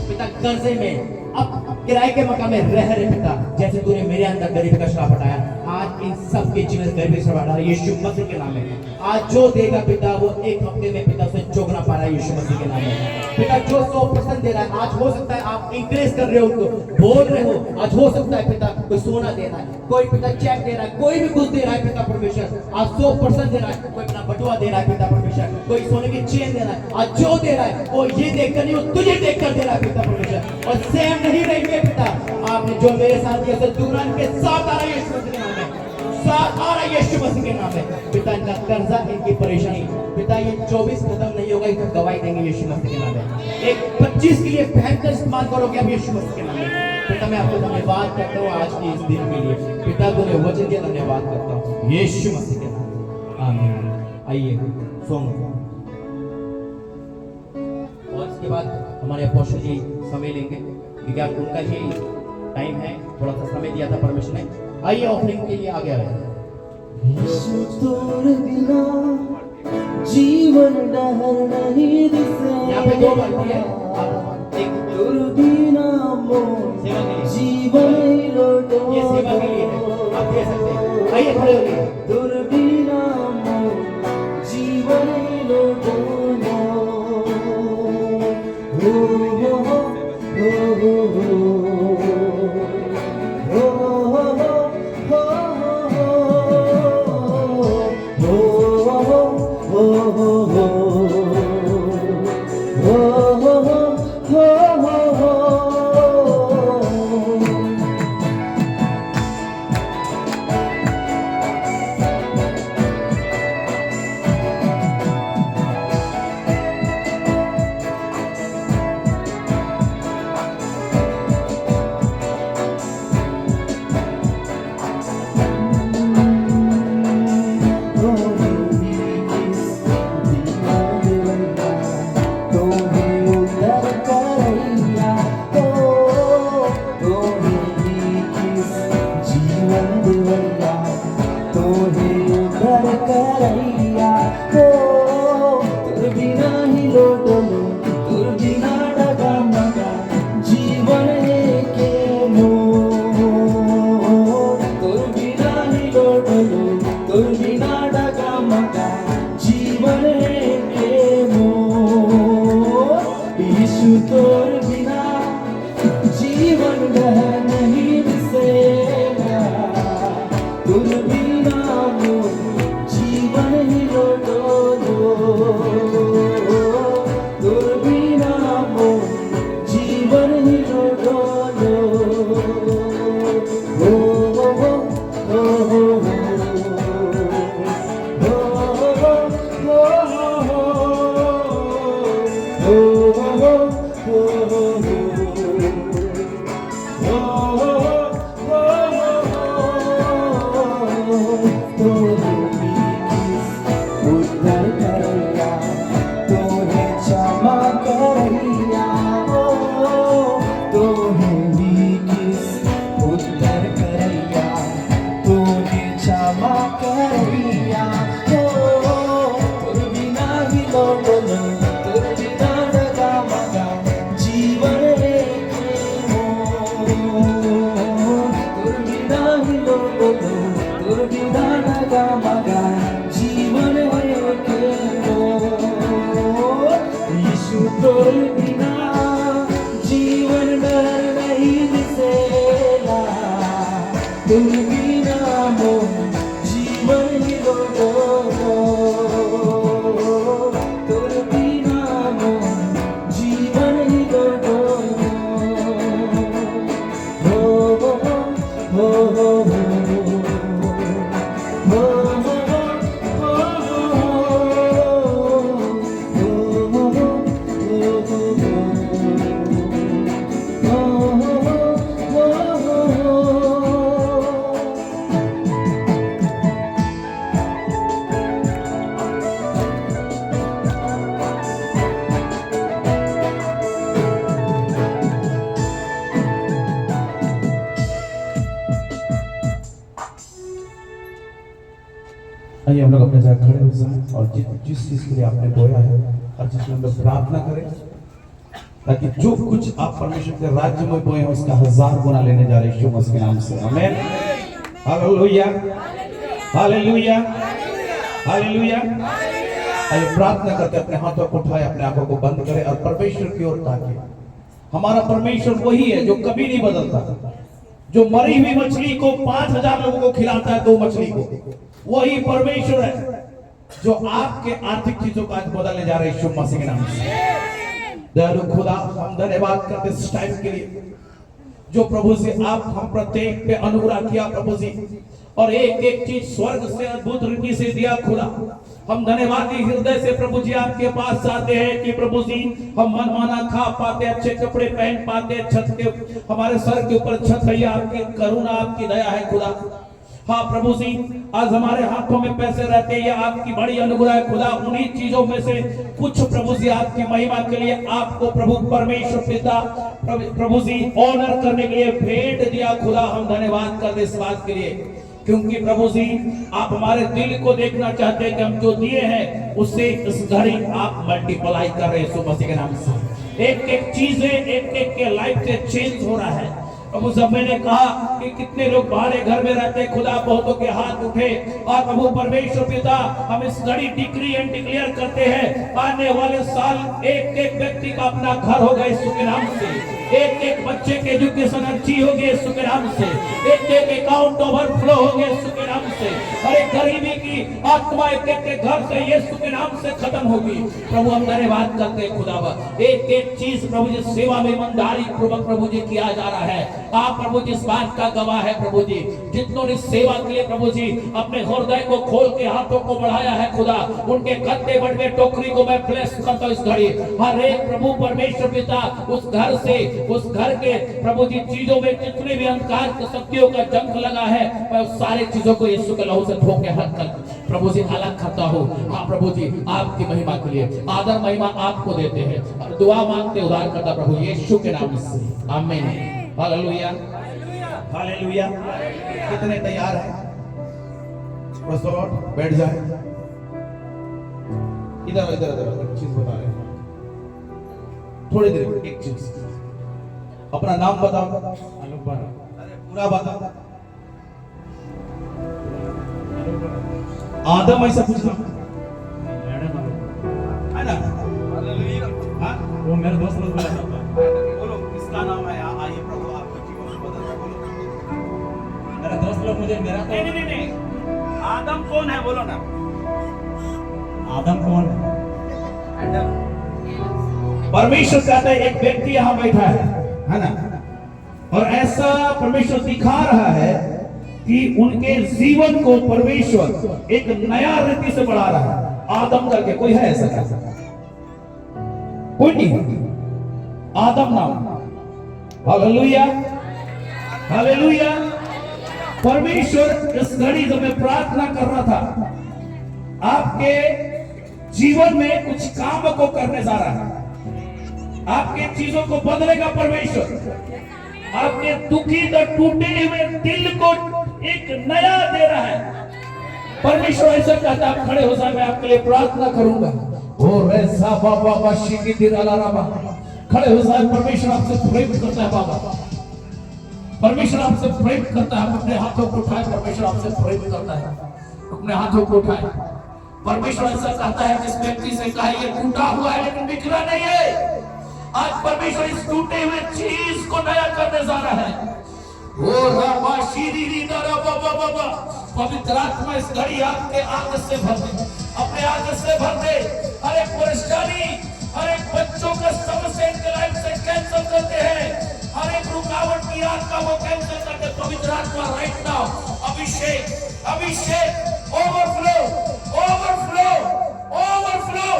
पिता कर्जे में, अब किराए के मकान में रह रहे पिता, जैसे तूने मेरे अंदर गरीबी का श्राप हटाया, आज इन सब के जीवन गरीबी से हटा यीशु मसीह के नाम में। आज जो देगा पिता, वो 1 हफ्ते में पिता उसे चौगुना पा रहा है यीशु मसीह के नाम में पिता। जो 100% दे रहा है, आज हो सकता है आप इंक्रीज कर रहे हो, उनको बोल रहे हो, आज हो सकता है पिता कोई सोना दे रहा है, कोई पिता चेक दे रहा है, कोई भी कुछ दे रहा है पिता परमेश्वर। आज 100% दे रहा है, कोई अपना बटुआ दे रहा है पिता परमेश्वर, कोई सोने की चेन दे रहा है। आज जो दे रहा है वो ये देखकर नहीं, वो तुझे देखकर दे रहा है पिता परमेश्वर। और सेम नहीं रहेंगे पिता, आपने जो मेरे साथ किया उसे दुगना इनके साथ आ रहा है यीशु मसीह के नाम में, साथ आ रहा है यीशु मसीह के नाम में पिता। इनका कर्जा, इनकी परेशानी पिता, ये 24 खत्म नहीं होगा, इसको गवाही देंगे यीशु मसीह के नाम में। एक 25 के लिए भयंकर इस्तेमाल करोगे अब यीशु मसीह के नाम में पिता। मैं आपको धन्यवाद करता हूँ आज के इस दिन के लिए पिता, तूने वचन दिया, धन्यवाद करता हूँ यीशु मसीह के नाम में, आमीन। आइए सॉन्ग, और इसके बाद हमारे अपोस्टल जी समय लेंगे, क्योंकि आज उनका ही टाइम है, थोड़ा सा समय दिया था परमेश्वर ने। आइए ऑफरिंग के लिए आगे आ रहे हैं। यीशु तोरे बिना जीवन डहर नहीं दिसे, यहाँ पे 2 बार है, आप एक तोरे बिना मोर सेवा के लिए, जीवन ही लोटो, ये सेवा के लिए है, आप दे सकते हैं। आइए खड़े होइए। तोरे बिना मोर जीवन ही लोटो, हो हो हो तोर बिना जीवन डर नहीं दिसेला, तुम बिना मोर जीवन ही लोगो, तोर बिना मोर जीवन ही लोगो। हो हो हो हो आइए हम लोग अपने जगह खड़े हो जाएं और जिस चीज के लिए आपने बोया है हर चीज में हम लोग प्रार्थना करें, ताकि जो कुछ आप परमेश्वर के राज्य में बोए हैं उसका 1000 गुना लेने जा रहे हैं यीशु मसीह के नाम से। आमीन, हालेलुया, हालेलुया, हालेलुया। आइए प्रार्थना करते अपने हाथों को उठाए, अपने आंखों को बंद करें और परमेश्वर की ओर ताकिए। हमारा परमेश्वर वही है जो कभी नहीं बदलता, जो मरी हुई मछली को 5000 लोगों को खिलाता है 2 मछली को, वही परमेश्वर है जो आपके आर्थिक चीजों को आज बदलने जा रहे हैं यीशु मसीह के नाम से। दयालु खुदा, हम धन्यवाद करते इस टाइम के लिए जो प्रभु से आप हम प्रत्येक पे अनुग्रह किया प्रभु जी, और एक एक चीज स्वर्ग से अद्भुत रीति से दिया खुदा। हम धन्यवादी हृदय से प्रभु जी आपके पास आते हैं कि प्रभु जी हम मनमाना खा पाते, अच्छे कपड़े पहन पाते, छत के हमारे सर के ऊपर छत है, आपकी करुणा आपकी दया है खुदा। हाँ प्रभु जी, आज हमारे हाथों में पैसे रहते हैं, ये आपकी बड़ी अनुग्रह है खुदा। उन्हीं चीजों में से कुछ प्रभु जी आपकी महिमा के लिए आपको प्रभु परमेश्वर पिता प्रभु जी ऑनर करने के लिए भेंट दिया खुदा। हम धन्यवाद करते इस बात के लिए, क्योंकि प्रभु जी आप हमारे दिल को देखना चाहते हैं कि हम जो दिए हैं उससे इस घड़ी आप मल्टीप्लाई कर रहे हैं यीशु मसीह के नाम से। एक एक चीजें एक एक के लाइफ से चेंज हो रहा है प्रभु। सब मैंने कहा कि कितने लोग बाहर घर में रहते हैं खुदा, बहुतों के हाथ उठे और प्रभु परमेश्वर पिता हम इस घड़ी डिक्री एंड डिक्लेयर करते हैं आने वाले साल एक एक व्यक्ति का अपना घर होगा यीशु के नाम से, एक एक बच्चे के एजुकेशन अच्छी होगी यीशु के नाम से, एक एक अकाउंट ओवरफ्लो होगी यीशु के नाम से, और एक गरीबी की आत्मा एक एक के घर से यीशु के नाम से खत्म होगी। प्रभु हम धन्यवाद करते हैं खुदावा, एक एक चीज प्रभु जी सेवा में ईमानदारी पूर्वक प्रभु जी किया जा रहा है। आप प्रभु जी इस बात का गवाह है प्रभु जी, जितनों ने सेवा के लिए प्रभु जी अपने हृदय को खोल के हाथों को बढ़ाया है खुदा, उनके गद्दे बड़वे टोकरी को मैं ब्लेस करता हूं इस घड़ी। हर एक प्रभु परमेश्वर पिता उस घर से, उस घर के प्रभु जी चीजों में जितने भी अंधकार की शक्तियों का जंग लगा है, मैं उस सारे चीजों को यीशु के लहू से धो के हट कर प्रभु जी अलग करता हूँ। हाँ प्रभु जी आपकी महिमा के लिए आदर महिमा आपको देते हैं और दुआ मांगते उद्धार करता प्रभु यीशु के नाम से, आमीन, हालेलुया, हालेलुया। कितने तैयार हैं? बैठ जाए। इधर इधर इधर एक चीज बता रहे हैं, थोड़ी देर एक चीज, अपना नाम बताओ, अरे पूरा बताओ। आदम ऐसा पूछना है ना? हाँ? वो मेरे दोस्त लोग बोला था। बोलो किसका नाम है? आइए प्रभु आपके जीवन में बदल रहा, बोलो। मेरा दोस्त लोग मुझे मेरा नहीं नहीं नहीं, आदम कौन है बोलो ना। आदम कौन है? परमेश्वर कहता है एक व्यक्ति यहाँ बैठा है ना, और ऐसा परमेश्वर दिखा रहा है कि उनके जीवन को परमेश्वर एक नया रीति से बढ़ा रहा है। आदम करके कोई है ऐसा क्या? कोई नहीं, आदम नाम। Hallelujah, hallelujah. परमेश्वर इस घड़ी जब मैं प्रार्थना कर रहा था, आपके जीवन में कुछ काम को करने जा रहा है, आपके चीजों को बदलेगा परमेश्वर, आपके दुखी तो टूटे हुए दिल को एक नया दे रहा है परमेश्वर। ऐसा कहता है, आप खड़े हो जाए, मैं आपके लिए प्रार्थना करूंगा। ओ रेसा बाबा बाशी की दिल अलारामा, खड़े हो जाए। परमेश्वर आपसे प्रेम करता है बाबा, परमेश्वर आपसे प्रेम करता है। अपने हाथों को उठाए, परमेश्वर आपसे प्रेम करता है। अपने हाथों को उठाए, परमेश्वर ऐसा कहता है जिस व्यक्ति से कहा ये टूटा हुआ है लेकिन बिखरा नहीं है, आज परमेश्वर इस टूटे हुए चीज को नया करने जा रहा है। ओ रामा शीरी दरा बाबा बाबा, पवित्र आत्मा इस घड़ी आपके आग से भर दे, अपने आग से भर दे। हर एक परेशानी, हर एक बच्चों का समस्या इनके लाइफ से कैंसिल करते हैं, हर एक रुकावट की आत्मा वो कैंसिल करते। पवित्र आत्मा राइट नाउ अभिषेक अभिषेक, ओवरफ्लो ओवरफ्लो ओवरफ्लो।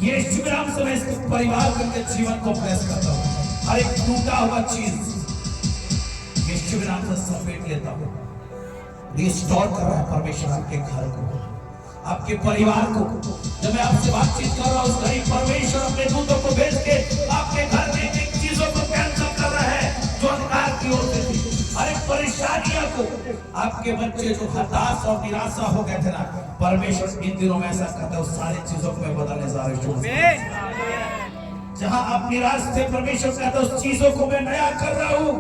ये शिवराम से मैं इसके परिवार के जीवन को ब्लेस करता हूँ। हर एक टूटा हुआ चीज ये शिवराम से समेट लेता हूँ, रिस्टोर कर रहा है परमेश्वर आपके घर को, आपके परिवार को। जब मैं आपसे बातचीत कर रहा हूँ उस घड़ी परमेश्वर अपने दूतों को भेज के आपके घर में एक चीजों को कैंसिल कर रहा है जो अंधकार की ओर से थी। हर एक परेशानियों को, आपके बच्चे जो हताश और निराशा हो गए थे ना, परमेश्वर इन दिनों में ऐसा करता है उस सारी चीजों को मैं बदलने जा रहा हूँ। जहां आप निराश थे परमेश्वर कहता है उस चीजों को मैं नया कर रहा हूँ।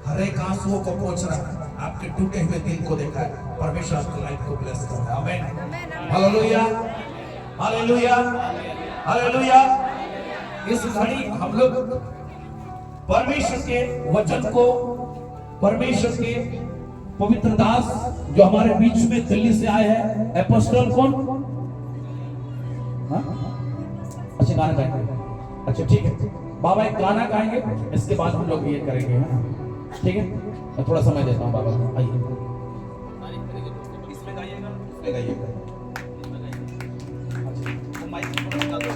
हर एक आंसुओं को पोंछ रहा है, आपके टूटे हुए दिल को देखा है, परमेश्वर आपकी लाइफ को ब्लेस कर रहा है। आमीन, हालेलुया हालेलुया हालेलुया। इस घड़ी हम लोग परमेश्वर के वचन को, परमेश्वर के पवित्र दास जो हमारे बीच में दिल्ली से आए हैं, एपोस्टल कौन? हाँ? अच्छा गाना गाएंगे, अच्छा ठीक है बाबा एक गाना गाएंगे, इसके बाद हम लोग ये करेंगे, है ना? ठीक है, मैं थोड़ा समय देता हूँ बाबा को, आइए। इसमें गाइएगा, इसमें गाइएगा। अच्छा, माइक थोड़ा दो।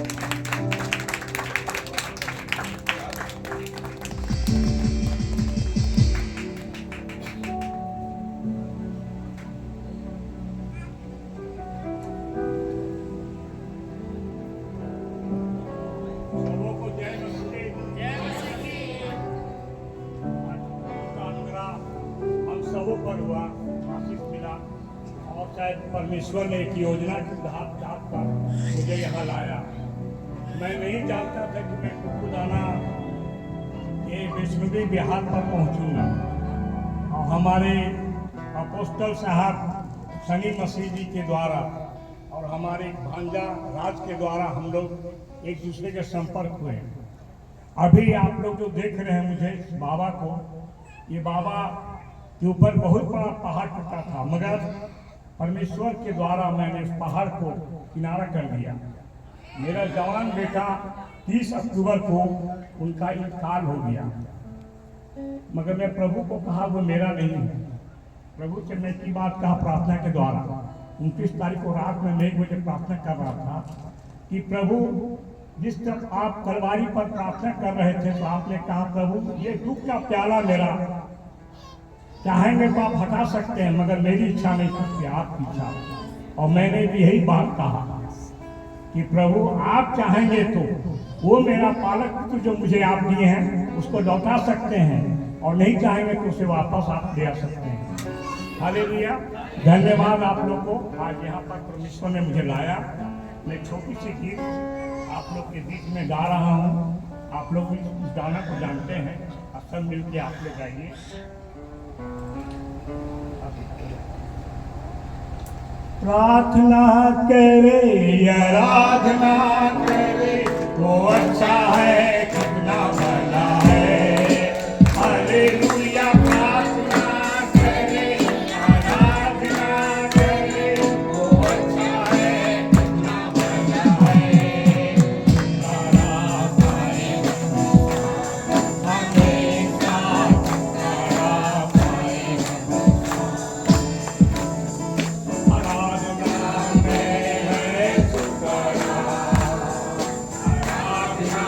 पर हुआ, आशीष मिला और शायद परमेश्वर ने एक योजना के तहत पर मुझे यहाँ लाया। मैं नहीं जानता था कि मैं खुद आना ये वैष्णवी बिहार पर पहुँचूँगा। और हमारे अपोस्टल साहब सनी मसीह जी के द्वारा और हमारे भांजा राज के द्वारा हम लोग एक दूसरे के संपर्क हुए। अभी आप लोग जो देख रहे हैं मुझे बाबा को, ये बाबा के ऊपर बहुत बड़ा पहाड़ टूटा था, मगर परमेश्वर के द्वारा मैंने उस पहाड़ को किनारा कर दिया। मेरा जवान बेटा 30 अक्टूबर को उनका इंतकाल हो गया, मगर मैं प्रभु को कहा वो मेरा नहीं है। प्रभु से मैं की बात कहा प्रार्थना के द्वारा। 29 तारीख को रात में मैं 1 बजे प्रार्थना कर रहा था कि प्रभु जिस तरह आप तलवारी पर प्रार्थना कर रहे थे तो आपने कहा प्रभु ये दुख का प्याला मेरा चाहेंगे तो आप हटा सकते हैं, मगर मेरी इच्छा नहीं थी, आपकी इच्छा। और मैंने भी यही बात कहा कि प्रभु आप चाहेंगे तो वो मेरा पालक जो मुझे आप दिए हैं उसको लौटा सकते हैं, और नहीं चाहेंगे तो उसे वापस आप ले आ सकते हैं। हालेलुया, धन्यवाद आप लोग को। आज यहाँ पर परमेश्वर ने मुझे लाया। मैं छोटी सी गीत आप लोग के बीच में गा रहा हूँ। आप लोग इस गाना को जानते हैं, अक्सर मिल के आप लोग गाइए। प्रार्थना करे आराधना करे, वो अच्छा है कितना भला है। हालेलुया, प्रार्थना करे आराधना करे, वो अच्छा है कितना भला है। तारा पाए हमेशा, तारा पाए आराधना में है सुकरा, आराधना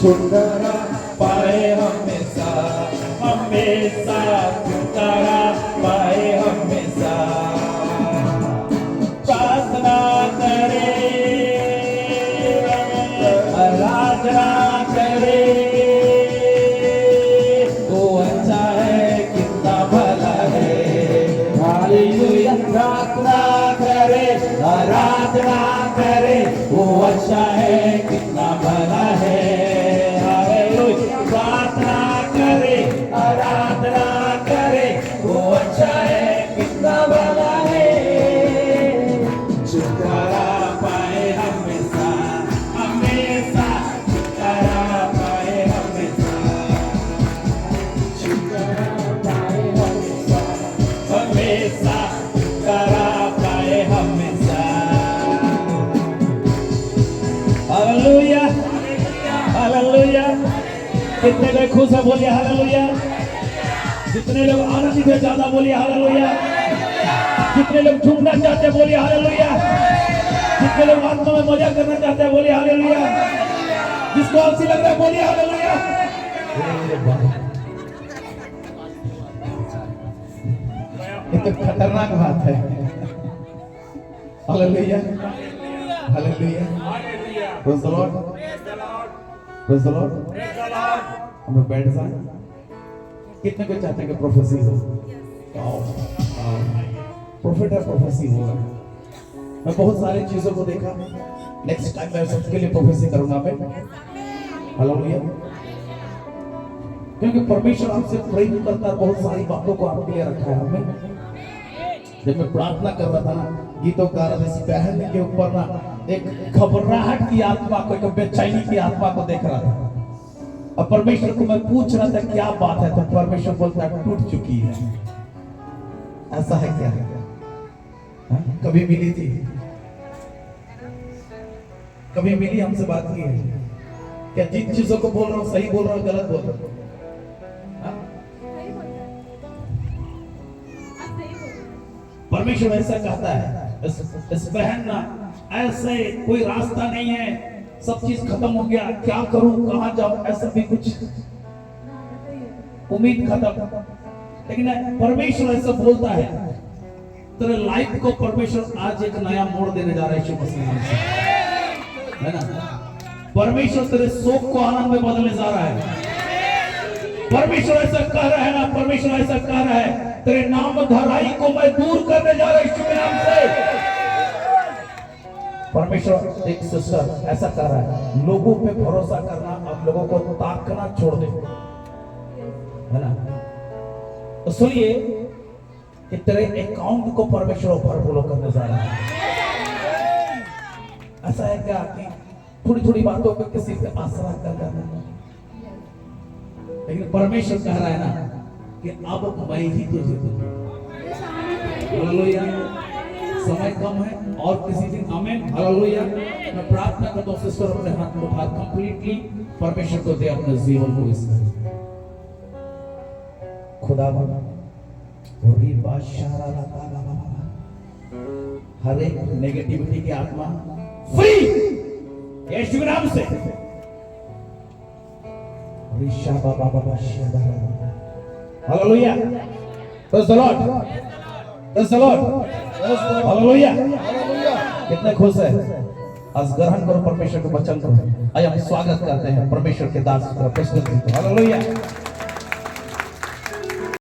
छुटकारा पाए हमेशा, हमेशा छुटकारा पाए हमेशा। प्रार्थना करे, आराधना करे, वो अच्छा है कितना भला है। हालेलुया। प्रार्थना करे, आराधना करे, वो अच्छा है कितना भला है। हालेलुया। प्रार्थना करे, आराधना करे, वो अच्छा है कितना भला है। छुटकारा पाए हमेशा, हमेशा छुटकारा पाए हमेशा, छुटकारा पाए हमेशा, हमेशा छुटकारा पाए हमेशा। Hallelujah, hallelujah. कितने लोग खुश है बोलिए हालेलुया। जितने लोग आनंदित है ज्यादा बोलिए हालेलुया। जितने लोग झूमना चाहते हैं बोलिए हालेलुया। जितने लोग आत्मा में मजा करना चाहते हैं बोलिए हालेलुया। जिसको आलसी लग रहा है बोलिए हालेलुया। ये तो खतरनाक बात है। Hallelujah, hallelujah. Praise the lord, praise the Lord. हम लोग बैठ जाएं। कितने को चाहते हैं कि प्रोफेसी हो? प्रोफेट है, प्रोफेसी होगा। मैं बहुत सारी चीजों को देखा। नेक्स्ट टाइम मैं सबके लिए प्रोफेसी करूंगा मैं। हालेलुया। क्योंकि परमेश्वर आपसे प्रेम करता है, बहुत सारी बातों को आपके लिए रखा है हमें। जब मैं प्रार्थना कर रहा था ना, गीतों का इस बहन के ऊपर ना एक घबराहट की आत्मा को, एक बेचैनी की आत्मा को देख रहा था। और परमेश्वर को मैं पूछ रहा था क्या बात है, तो परमेश्वर बोलता है टूट चुकी है। ऐसा है क्या? हाँ? कभी मिली थी? कभी मिली, हमसे बात की है क्या? जिन चीजों को बोल रहा हूँ सही बोल रहा हूँ गलत बोल रहा हूँ? परमेश्वर ऐसा कहता है इस बहन ना, ऐसे कोई रास्ता नहीं है, सब चीज खत्म हो गया, क्या करूं, कहां जाऊं, ऐसा भी कुछ उम्मीद खत्म। लेकिन परमेश्वर ऐसा बोलता है, तेरे लाइफ को परमेश्वर आज एक नया मोड़ देने जा रहा है यीशु मसीह नाम से, है ना। परमेश्वर तेरे शोक को आनंद में बदलने जा रहा है। परमेश्वर ऐसा कह रहा है ना, परमेश्वर ऐसा कह रहा है, तेरे नाम धराई को मैं दूर करने जा रहा हूं यीशु के नाम से। परमेश्वर एक सिस्टर ऐसा कर रहा है, लोगों पे भरोसा करना, आप लोगों को ताकना छोड़ दे, है ना। तो सुनिए कि तेरे अकाउंट को परमेश्वर ओवरफ्लो करने जा रहा है। ऐसा है क्या कि थोड़ी थोड़ी बातों पे किसी पे आसरा कर जाना, लेकिन परमेश्वर कह रहा है ना कि अब मैं ही तुझे दूंगा। हालेलुया। समय कम है और किसी दिन, आमीन, हालेलुया। मैं प्रार्थना करता हूं सिस्टर अपने हाथ को उठा कंप्लीटली परमेश्वर को दे अपने जीवन को इसमें। खुदा बाबा और ये बादशाह हर एक नेगेटिविटी की आत्मा फ्री यीशु के नाम से। ऋषा बाबा बाबा शादा, hallelujah. Praise the lord, praise the lord, hallelujah. कितने खुश है? आज ग्रहण करो परमेश्वर के वचन को। आइए हम स्वागत करते हैं परमेश्वर के दास को, हालेलुया।